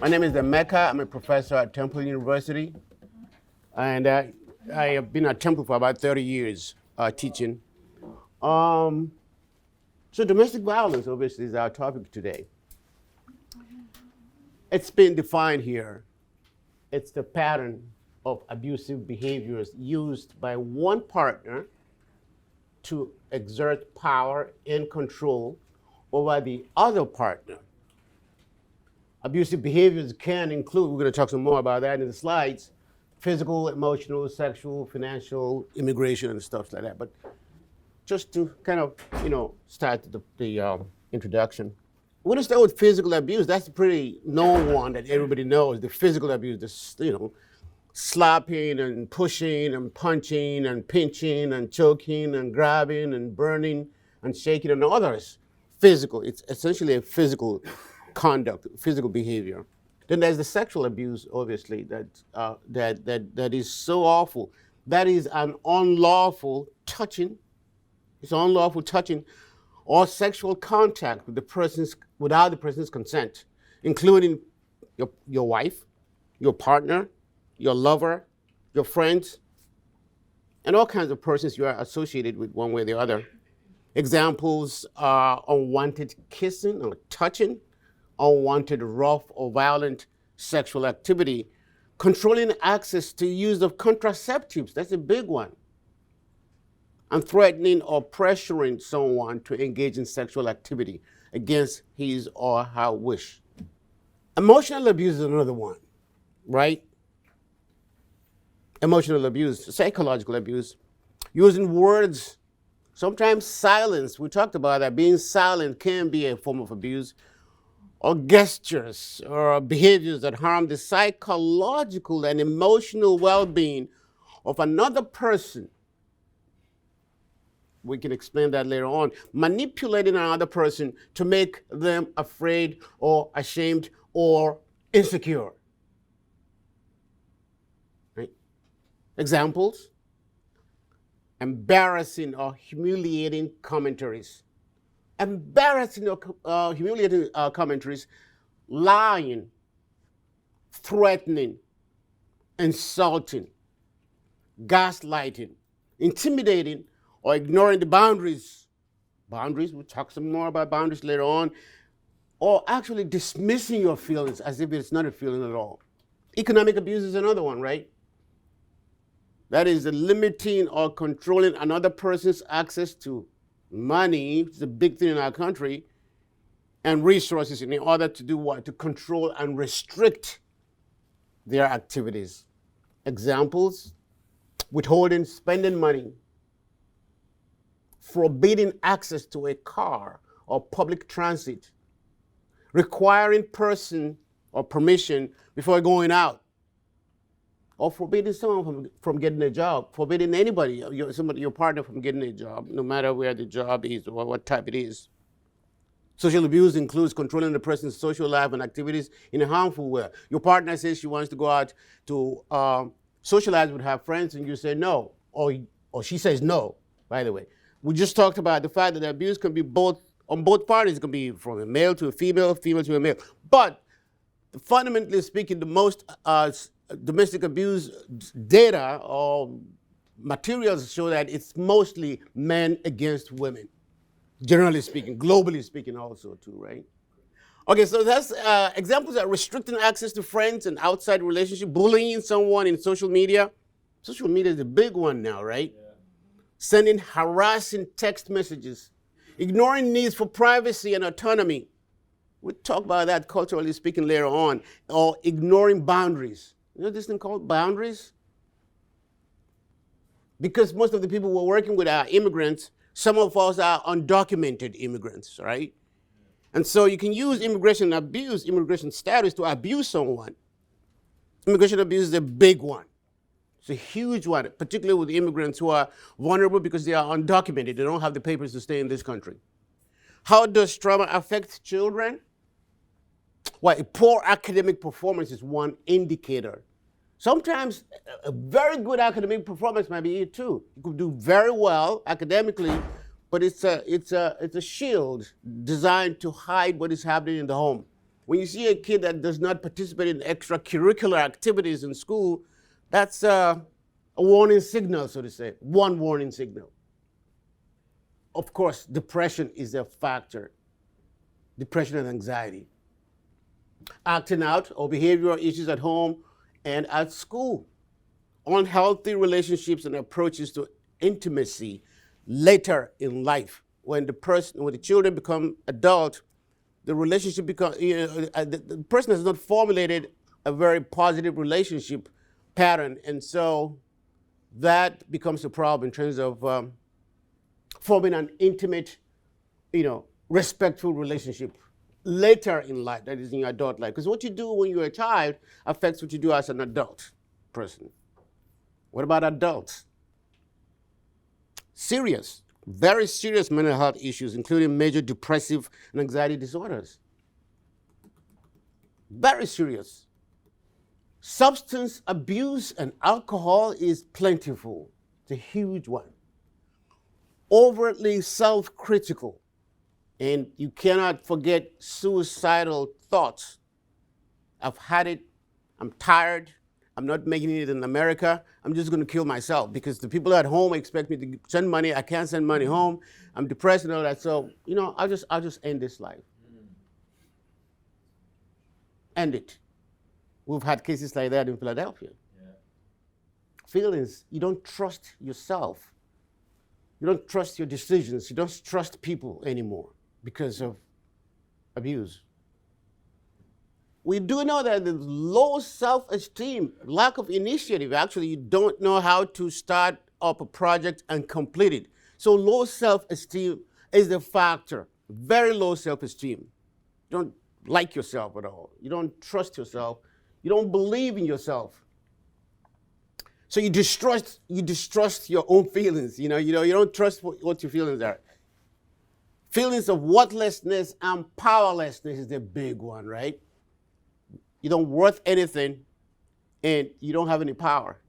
My name is Emeka. I'm a professor at Temple University, and I have been at Temple for about 30 years teaching. So domestic violence, obviously, is our topic today. It's been defined here. It's the pattern of abusive behaviors used by one partner to exert power and control over the other partner. Abusive behaviors can include, we're going to talk some more about that in the slides, physical, emotional, sexual, financial, immigration, and stuff like that. But just to kind of, start the introduction. We're going to start with physical abuse. That's a pretty known one that everybody knows, the physical abuse, slapping and pushing and punching and pinching and choking and grabbing and burning and shaking and others. Physical, it's essentially a physical conduct, physical behavior. Then there's the sexual abuse, obviously, that is so awful. That is an unlawful touching. It's unlawful touching or sexual contact with without the person's consent, including your wife, your partner, your lover, your friends, and all kinds of persons you are associated with one way or the other. Examples are unwanted kissing or touching, unwanted rough or violent sexual activity, controlling access to use of contraceptives, that's a big one, and threatening or pressuring someone to engage in sexual activity against his or her wish. Emotional abuse is another one, right? Emotional abuse, psychological abuse, using words, sometimes silence. We talked about that. Being silent can be a form of abuse, or gestures or behaviors that harm the psychological and emotional well-being of another person. We can explain that later on. Manipulating another person to make them afraid or ashamed or insecure. Right? Examples: embarrassing or humiliating commentaries. Embarrassing or humiliating commentaries, lying, threatening, insulting, gaslighting, intimidating, or ignoring the boundaries. Boundaries, we'll talk some more about boundaries later on, or actually dismissing your feelings as if it's not a feeling at all. Economic abuse is another one, right? That is limiting or controlling another person's access to money, which is a big thing in our country, and resources in order to do what? To control and restrict their activities. Examples: withholding spending money, forbidding access to a car or public transit, requiring person or permission before going out, or forbidding someone from getting a job, forbidding anybody, your partner from getting a job, no matter where the job is or what type it is. Social abuse includes controlling the person's social life and activities in a harmful way. Your partner says she wants to go out to socialize with her friends, and you say no, or she says no, by the way. We just talked about the fact that abuse can be on both parties. It can be from a male to a female, female to a male. But fundamentally speaking, the most domestic abuse data or materials show that it's mostly men against women, generally speaking, globally speaking also too, right? Okay, so that's examples are restricting access to friends and outside relationship, bullying someone in social media. Social media is a big one now, right? Yeah. Sending harassing text messages, ignoring needs for privacy and autonomy. We'll talk about that culturally speaking later on, or ignoring boundaries. You know this thing called boundaries? Because most of the people we're working with are immigrants, some of us are undocumented immigrants, right? And so you can use immigration status to abuse someone. Immigration abuse is a big one. It's a huge one, particularly with immigrants who are vulnerable because they are undocumented. They don't have the papers to stay in this country. How does trauma affect children? Well, a poor academic performance is one indicator. Sometimes a very good academic performance might be it too. You could do very well academically, but it's a shield designed to hide what is happening in the home. When you see a kid that does not participate in extracurricular activities in school, that's a warning signal, so to say, one warning signal. Of course, depression is a factor. Depression and anxiety. Acting out or behavioral issues at home and at school. Unhealthy relationships and approaches to intimacy later in life. When the children become adult, the relationship becomes, the person has not formulated a very positive relationship pattern, and so that becomes a problem in terms of forming an intimate, respectful relationship later in life, that is in your adult life. Because what you do when you're a child affects what you do as an adult person. What about adults? Serious, very serious mental health issues, including major depressive and anxiety disorders. Very serious. Substance abuse and alcohol is plentiful. It's a huge one. Overtly self-critical. And you cannot forget suicidal thoughts. I've had it. I'm tired. I'm not making it in America. I'm just going to kill myself because the people at home expect me to send money. I can't send money home. I'm depressed and all that. So, I'll just end this life. End it. We've had cases like that in Philadelphia. Yeah. Feelings, you don't trust yourself. You don't trust your decisions. You don't trust people anymore because of abuse. We do know that the low self-esteem, lack of initiative, actually you don't know how to start up a project and complete it. So low self-esteem is the factor, very low self-esteem. You don't like yourself at all. You don't trust yourself. You don't believe in yourself. So you distrust your own feelings. You don't trust what your feelings are. Feelings of worthlessness and powerlessness is the big one, right? You don't worth anything and you don't have any power.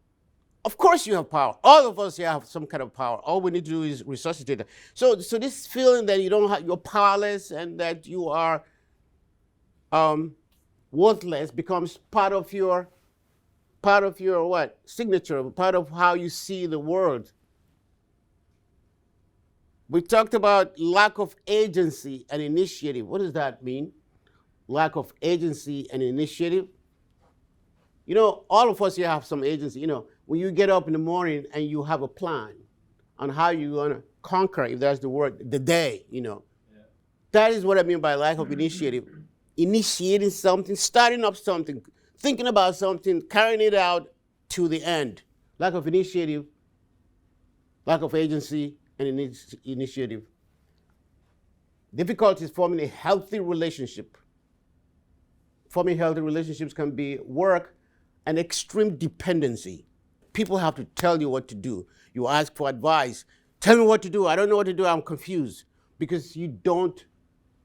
Of course you have power. All of us here have some kind of power. All we need to do is resuscitate it. So this feeling that you're powerless and that you are worthless becomes part of your what? Signature, part of how you see the world. We talked about lack of agency and initiative. What does that mean? Lack of agency and initiative. All of us here have some agency. When you get up in the morning and you have a plan on how you're going to conquer, if that's the word, the day, Yeah. That is what I mean by lack of initiative. Initiating something, starting up something, thinking about something, carrying it out to the end. Lack of initiative, lack of agency, and initiative. Difficulties forming a healthy relationship. Forming healthy relationships can be work and extreme dependency. People have to tell you what to do. You ask for advice. Tell me what to do. I don't know what to do. I'm confused. Because you don't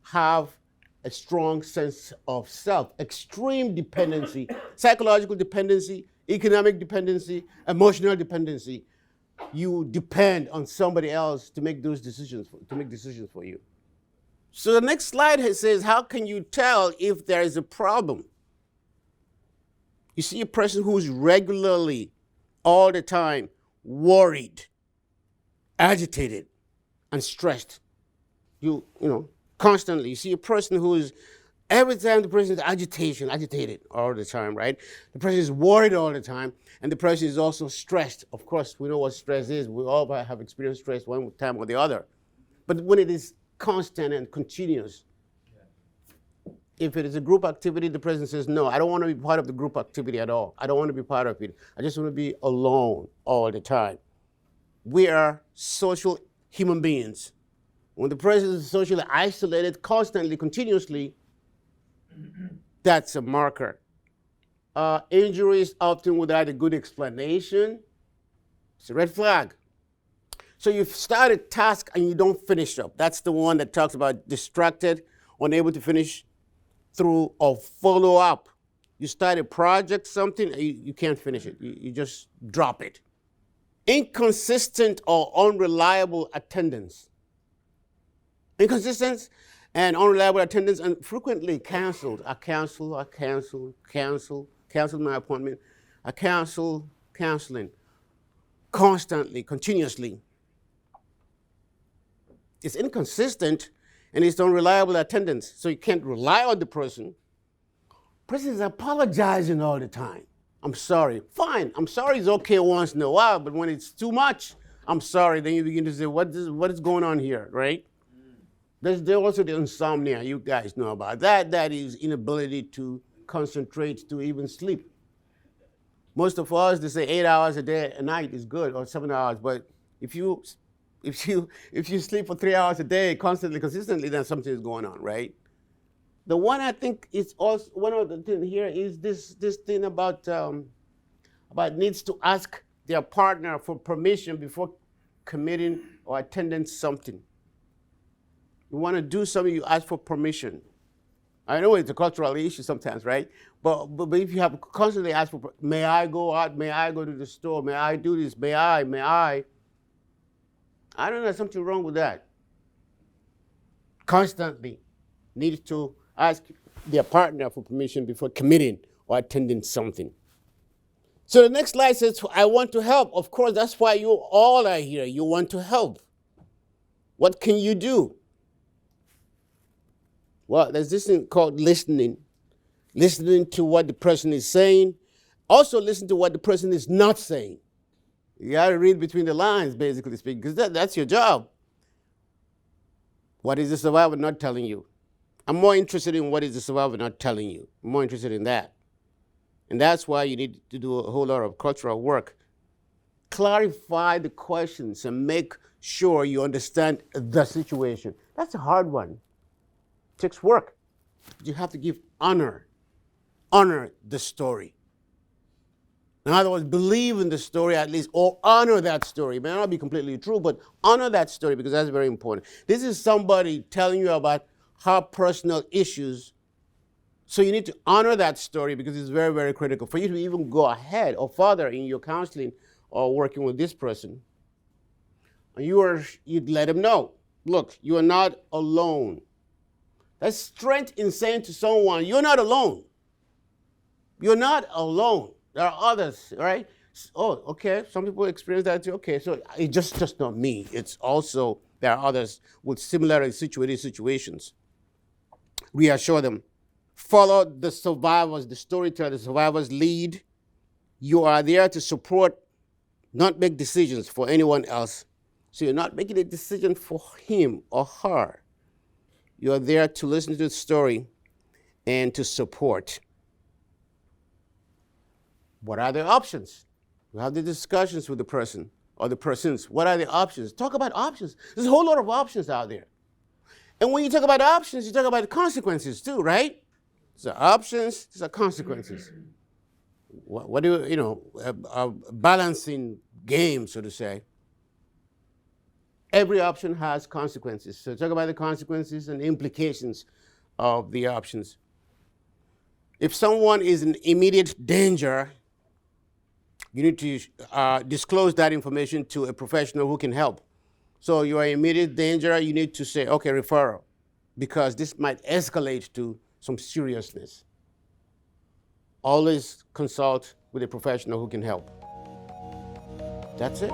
have a strong sense of self. Extreme dependency, psychological dependency, economic dependency, emotional dependency. You depend on somebody else to make those decisions, for you. So the next slide says, how can you tell if there is a problem? You see a person who is regularly, all the time, worried, agitated, and stressed. Constantly. You see a person who is, every time the person is agitated all the time, right? The person is worried all the time, and the person is also stressed. Of course, we know what stress is. We all have experienced stress one time or the other. But when it is constant and continuous, if it is a group activity, the person says, no, I don't want to be part of the group activity at all. I don't want to be part of it. I just want to be alone all the time. We are social human beings. When the person is socially isolated constantly, continuously, that's a marker. Injuries often without a good explanation, it's a red flag. So you've started a task and you don't finish up. That's the one that talks about distracted, unable to finish through or follow up. You start a project, something, you can't finish it. You just drop it. Inconsistent or unreliable attendance. Inconsistent And unreliable attendance and frequently canceled. I canceled my appointment. I canceling constantly, continuously. It's inconsistent and it's unreliable attendance. So you can't rely on the person. Person is apologizing all the time. I'm sorry. Fine. I'm sorry is okay once in a while, but when it's too much, I'm sorry. Then you begin to say, what is going on here, right? There's also the insomnia. You guys know about that. That is inability to concentrate, to even sleep. Most of us, they say 8 hours a day, a night is good, or 7 hours. But if you sleep for 3 hours a day, constantly, consistently, then something is going on, right? The one I think is also one of the things here is this thing about needs to ask their partner for permission before committing or attending something. You want to do something, you ask for permission. I know it's a cultural issue sometimes, right? But if you have constantly asked for, may I go out? May I go to the store? May I do this? May I? I don't know, there's something wrong with that. Constantly needs to ask their partner for permission before committing or attending something. So the next slide says, I want to help. Of course, that's why you all are here. You want to help. What can you do? Well, there's this thing called listening. Listening to what the person is saying. Also listen to what the person is not saying. You got to read between the lines, basically speaking, because that's your job. What is the survivor not telling you? I'm more interested in what is the survivor not telling you. I'm more interested in that. And that's why you need to do a whole lot of cultural work. Clarify the questions and make sure you understand the situation. That's a hard one. It takes work. You have to give honor the story. In other words, believe in the story at least, or honor that story. It may not be completely true, but honor that story because that's very important. This is somebody telling you about her personal issues, so you need to honor that story because it's very, very critical for you to even go ahead or further in your counseling or working with this person. You'd let them know, look, you are not alone. That's strength in saying to someone, you're not alone. You're not alone. There are others, right? Oh, okay, some people experience that too. Okay, so it's just not me. It's also, there are others with similarly situated situations. Reassure them. Follow the survivors, the storyteller, the survivors lead. You are there to support, not make decisions for anyone else. So you're not making a decision for him or her. You're there to listen to the story and to support. What are the options? You have the discussions with the person or the persons. What are the options? Talk about options. There's a whole lot of options out there. And when you talk about options, you talk about the consequences too, right? So options, these are consequences. What do a balancing game, so to say. Every option has consequences. So talk about the consequences and implications of the options. If someone is in immediate danger, you need to disclose that information to a professional who can help. So you are in immediate danger, you need to say, okay, referral, because this might escalate to some seriousness. Always consult with a professional who can help. That's it.